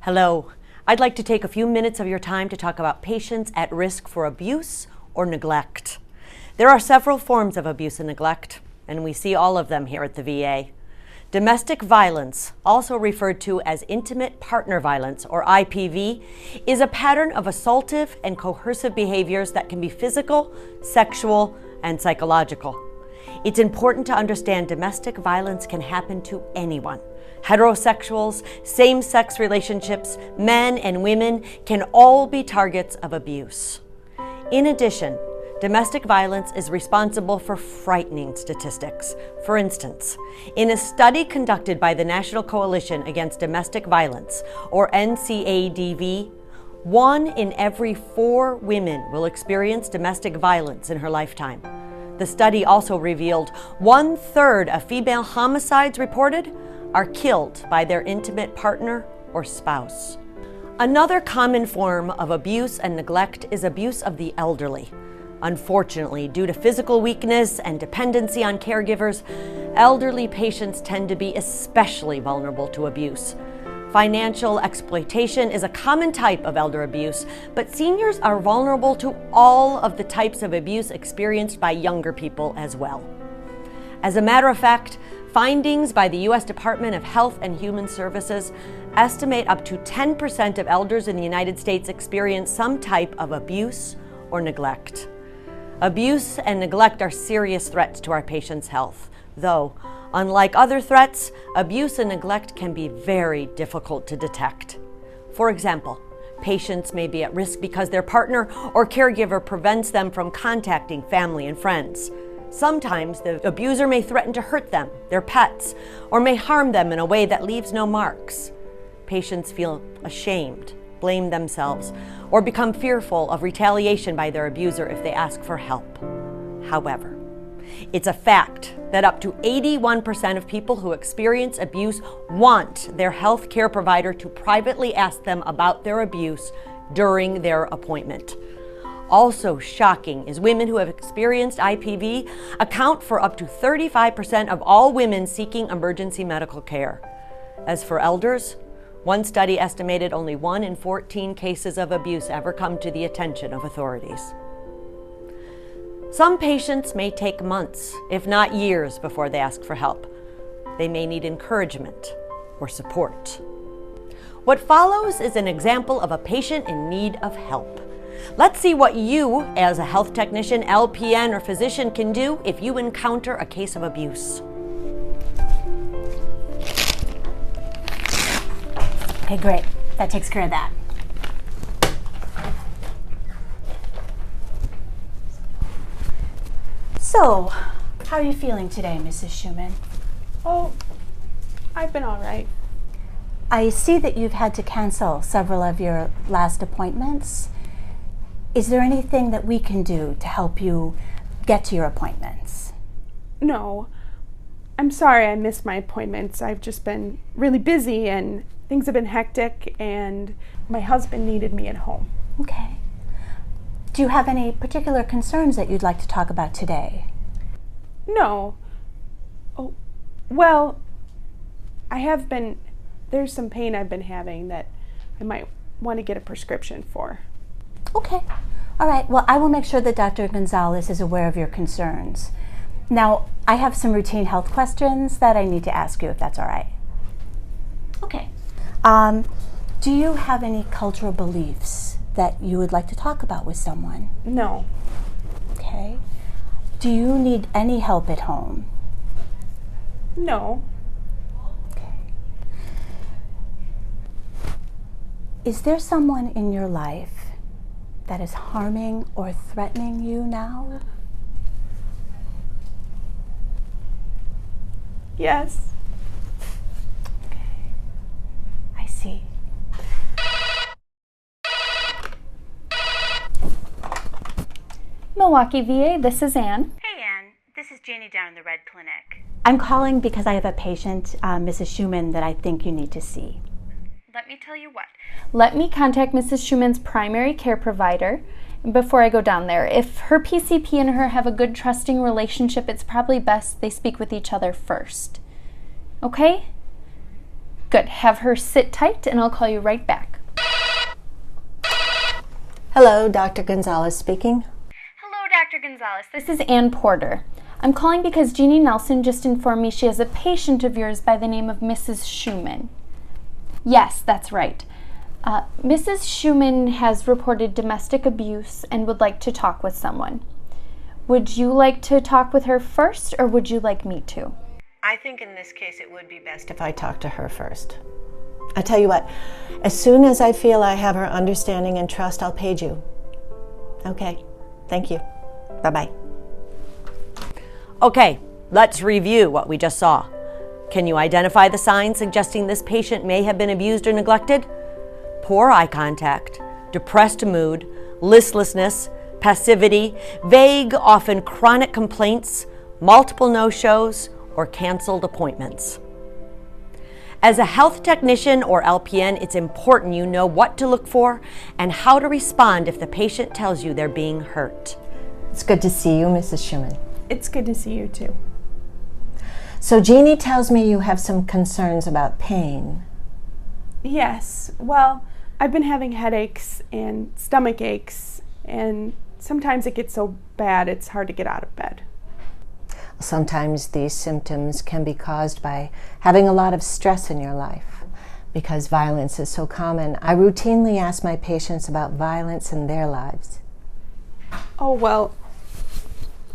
Hello. I'd like to take a few minutes of your time to talk about patients at risk for abuse or neglect. There are several forms of abuse and neglect, and we see all of them here at the VA. Domestic violence, also referred to as intimate partner violence or IPV, is a pattern of assaultive and coercive behaviors that can be physical, sexual, and psychological. It's important to understand domestic violence can happen to anyone. Heterosexuals, same-sex relationships, men and women can all be targets of abuse. In addition, domestic violence is responsible for frightening statistics. For instance, in a study conducted by the National Coalition Against Domestic Violence, or NCADV, 1 in every 4 women will experience domestic violence in her lifetime. The study also revealed 1/3 of female homicides reported are killed by their intimate partner or spouse. Another common form of abuse and neglect is abuse of the elderly. Unfortunately, due to physical weakness and dependency on caregivers, elderly patients tend to be especially vulnerable to abuse. Financial exploitation is a common type of elder abuse, but seniors are vulnerable to all of the types of abuse experienced by younger people as well. As a matter of fact, findings by the U.S. Department of Health and Human Services estimate up to 10% of elders in the United States experience some type of abuse or neglect. Abuse and neglect are serious threats to our patients' health, though, unlike other threats, abuse and neglect can be very difficult to detect. For example, patients may be at risk because their partner or caregiver prevents them from contacting family and friends. Sometimes the abuser may threaten to hurt them, their pets, or may harm them in a way that leaves no marks. Patients feel ashamed, blame themselves, or become fearful of retaliation by their abuser if they ask for help. However, it's a fact that up to 81% of people who experience abuse want their health care provider to privately ask them about their abuse during their appointment. Also shocking is women who have experienced IPV account for up to 35% of all women seeking emergency medical care. As for elders, one study estimated only 1 in 14 cases of abuse ever come to the attention of authorities. Some patients may take months, if not years, before they ask for help. They may need encouragement or support. What follows is an example of a patient in need of help. Let's see what you, as a health technician, LPN, or physician, can do if you encounter a case of abuse. Okay, great. That takes care of that. So, how are you feeling today, Mrs. Schumann? Oh, I've been all right. I see that you've had to cancel several of your last appointments. Is there anything that we can do to help you get to your appointments? No, I'm sorry I missed my appointments. I've just been really busy and things have been hectic and my husband needed me at home. Okay. Do you have any particular concerns that you'd like to talk about today? No. Oh, well, there's some pain I've been having that I might want to get a prescription for. Okay. All right. Well, I will make sure that Dr. Gonzalez is aware of your concerns. Now, I have some routine health questions that I need to ask you, if that's all right. Okay. Do you have any cultural beliefs that you would like to talk about with someone? No. Okay. Do you need any help at home? No. Okay. Is there someone in your life that is harming or threatening you now? Yes. Okay. I see. Milwaukee VA, this is Ann. Hey Ann, this is Janie down in the Red Clinic. I'm calling because I have a patient, Mrs. Schumann, that I think you need to see. Let me tell you what. Let me contact Mrs. Schumann's primary care provider before I go down there. If her PCP and her have a good, trusting relationship, it's probably best they speak with each other first. Okay? Good. Have her sit tight and I'll call you right back. Hello, Dr. Gonzalez speaking. Hello, Dr. Gonzalez. This is Ann Porter. I'm calling because Jeannie Nelson just informed me she has a patient of yours by the name of Mrs. Schumann. Yes, that's right. Mrs. Schumann has reported domestic abuse and would like to talk with someone. Would you like to talk with her first, or would you like me to? I think in this case it would be best if I talk to her first. I tell you what, as soon as I feel I have her understanding and trust, I'll page you. Okay, thank you. Bye-bye. Okay, let's review what we just saw. Can you identify the signs suggesting this patient may have been abused or neglected? Poor eye contact, depressed mood, listlessness, passivity, vague, often chronic complaints, multiple no-shows, or canceled appointments. As a health technician or LPN, it's important you know what to look for and how to respond if the patient tells you they're being hurt. It's good to see you, Mrs. Schumann. It's good to see you too. So Jeannie tells me you have some concerns about pain. Yes, well, I've been having headaches and stomach aches, and sometimes it gets so bad it's hard to get out of bed. Sometimes these symptoms can be caused by having a lot of stress in your life. Because violence is so common, I routinely ask my patients about violence in their lives. Oh, well,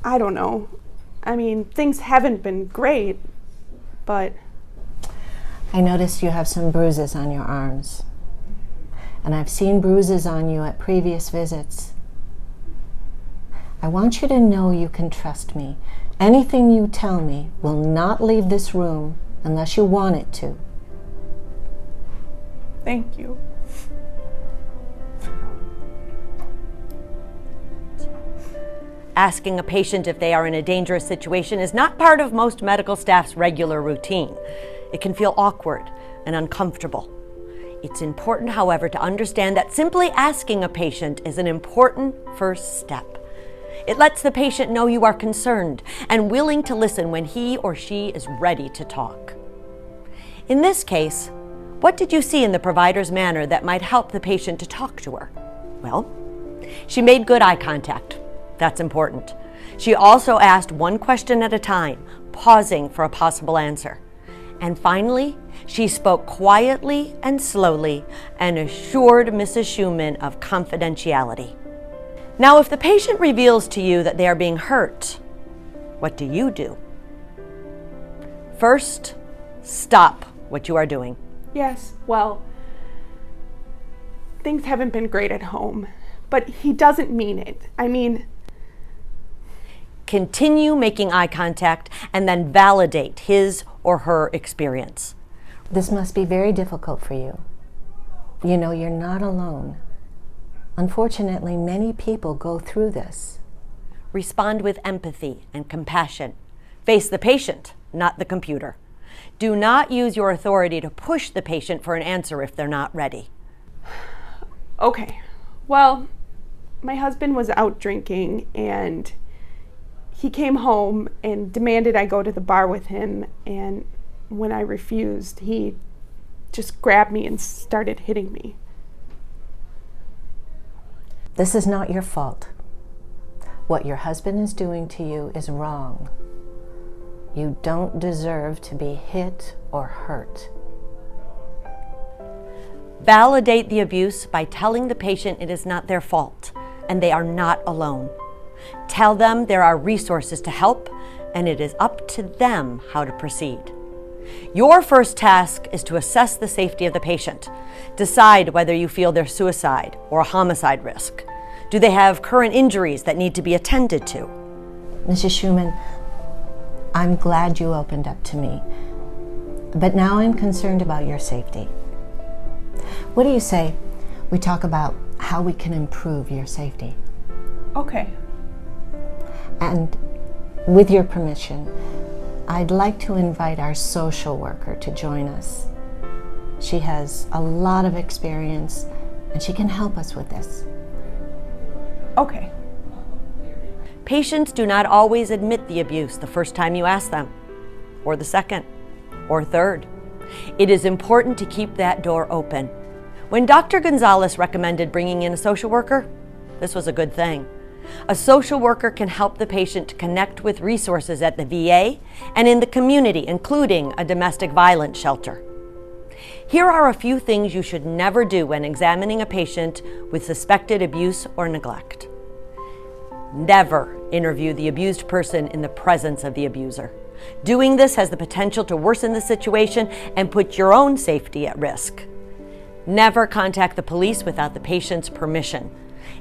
I don't know. I mean, things haven't been great, but... I noticed you have some bruises on your arms. And I've seen bruises on you at previous visits. I want you to know you can trust me. Anything you tell me will not leave this room unless you want it to. Thank you. Asking a patient if they are in a dangerous situation is not part of most medical staff's regular routine. It can feel awkward and uncomfortable. It's important, however, to understand that simply asking a patient is an important first step. It lets the patient know you are concerned and willing to listen when he or she is ready to talk. In this case, what did you see in the provider's manner that might help the patient to talk to her? Well, she made good eye contact. That's important. She also asked one question at a time, pausing for a possible answer. And finally, she spoke quietly and slowly and assured Mrs. Schumann of confidentiality. Now, if the patient reveals to you that they are being hurt, what do you do? First, stop what you are doing. Yes, well, things haven't been great at home, but he doesn't mean it. I mean... Continue making eye contact and then validate his or her experience. This must be very difficult for you. You know, you're not alone. Unfortunately, many people go through this. Respond with empathy and compassion. Face the patient, not the computer. Do not use your authority to push the patient for an answer if they're not ready. Okay, well, my husband was out drinking and he came home and demanded I go to the bar with him, and when I refused, he just grabbed me and started hitting me. This is not your fault. What your husband is doing to you is wrong. You don't deserve to be hit or hurt. Validate the abuse by telling the patient it is not their fault and they are not alone. Tell them there are resources to help and it is up to them how to proceed. Your first task is to assess the safety of the patient. Decide whether you feel they're suicide or a homicide risk. Do they have current injuries that need to be attended to? Mrs. Schumann, I'm glad you opened up to me, but now I'm concerned about your safety. What do you say we talk about how we can improve your safety? Okay. And with your permission, I'd like to invite our social worker to join us. She has a lot of experience and she can help us with this. Okay. Patients do not always admit the abuse the first time you ask them, or the second, or third. It is important to keep that door open. When Dr. Gonzalez recommended bringing in a social worker, this was a good thing. A social worker can help the patient to connect with resources at the VA and in the community, including a domestic violence shelter. Here are a few things you should never do when examining a patient with suspected abuse or neglect. Never interview the abused person in the presence of the abuser. Doing this has the potential to worsen the situation and put your own safety at risk. Never contact the police without the patient's permission.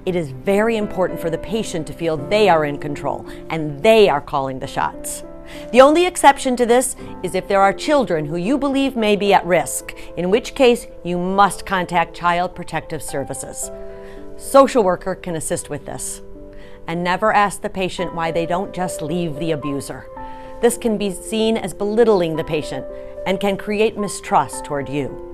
It is very important for the patient to feel they are in control and they are calling the shots. The only exception to this is if there are children who you believe may be at risk, in which case you must contact Child Protective Services. Social worker can assist with this. And never ask the patient why they don't just leave the abuser. This can be seen as belittling the patient and can create mistrust toward you.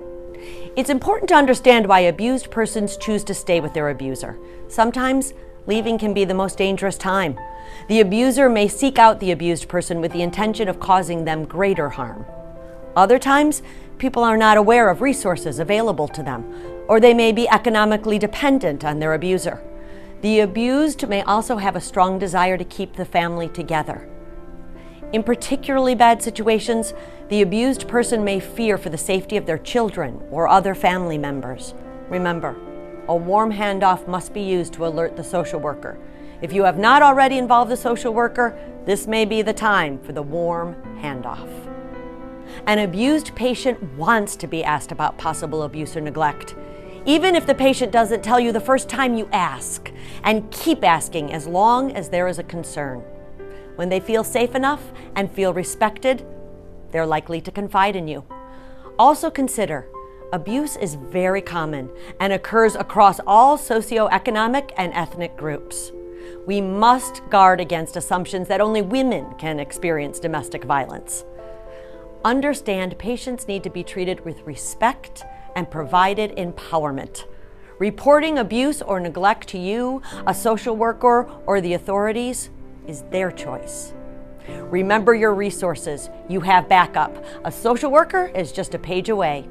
It's important to understand why abused persons choose to stay with their abuser. Sometimes leaving can be the most dangerous time. The abuser may seek out the abused person with the intention of causing them greater harm. Other times, people are not aware of resources available to them, or they may be economically dependent on their abuser. The abused may also have a strong desire to keep the family together. In particularly bad situations, the abused person may fear for the safety of their children or other family members. Remember, a warm handoff must be used to alert the social worker. If you have not already involved the social worker, this may be the time for the warm handoff. An abused patient wants to be asked about possible abuse or neglect, even if the patient doesn't tell you the first time you ask, and keep asking as long as there is a concern. When they feel safe enough and feel respected, they're likely to confide in you. Also consider, abuse is very common and occurs across all socioeconomic and ethnic groups. We must guard against assumptions that only women can experience domestic violence. Understand patients need to be treated with respect and provided empowerment. Reporting abuse or neglect to you, a social worker, or the authorities is their choice. Remember your resources. You have backup. A social worker is just a page away.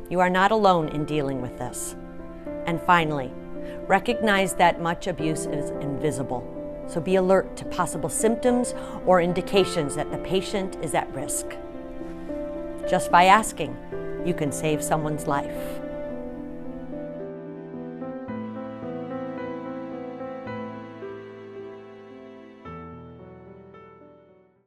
You are not alone in dealing with this. And finally, recognize that much abuse is invisible. So be alert to possible symptoms or indications that the patient is at risk. Just by asking, you can save someone's life.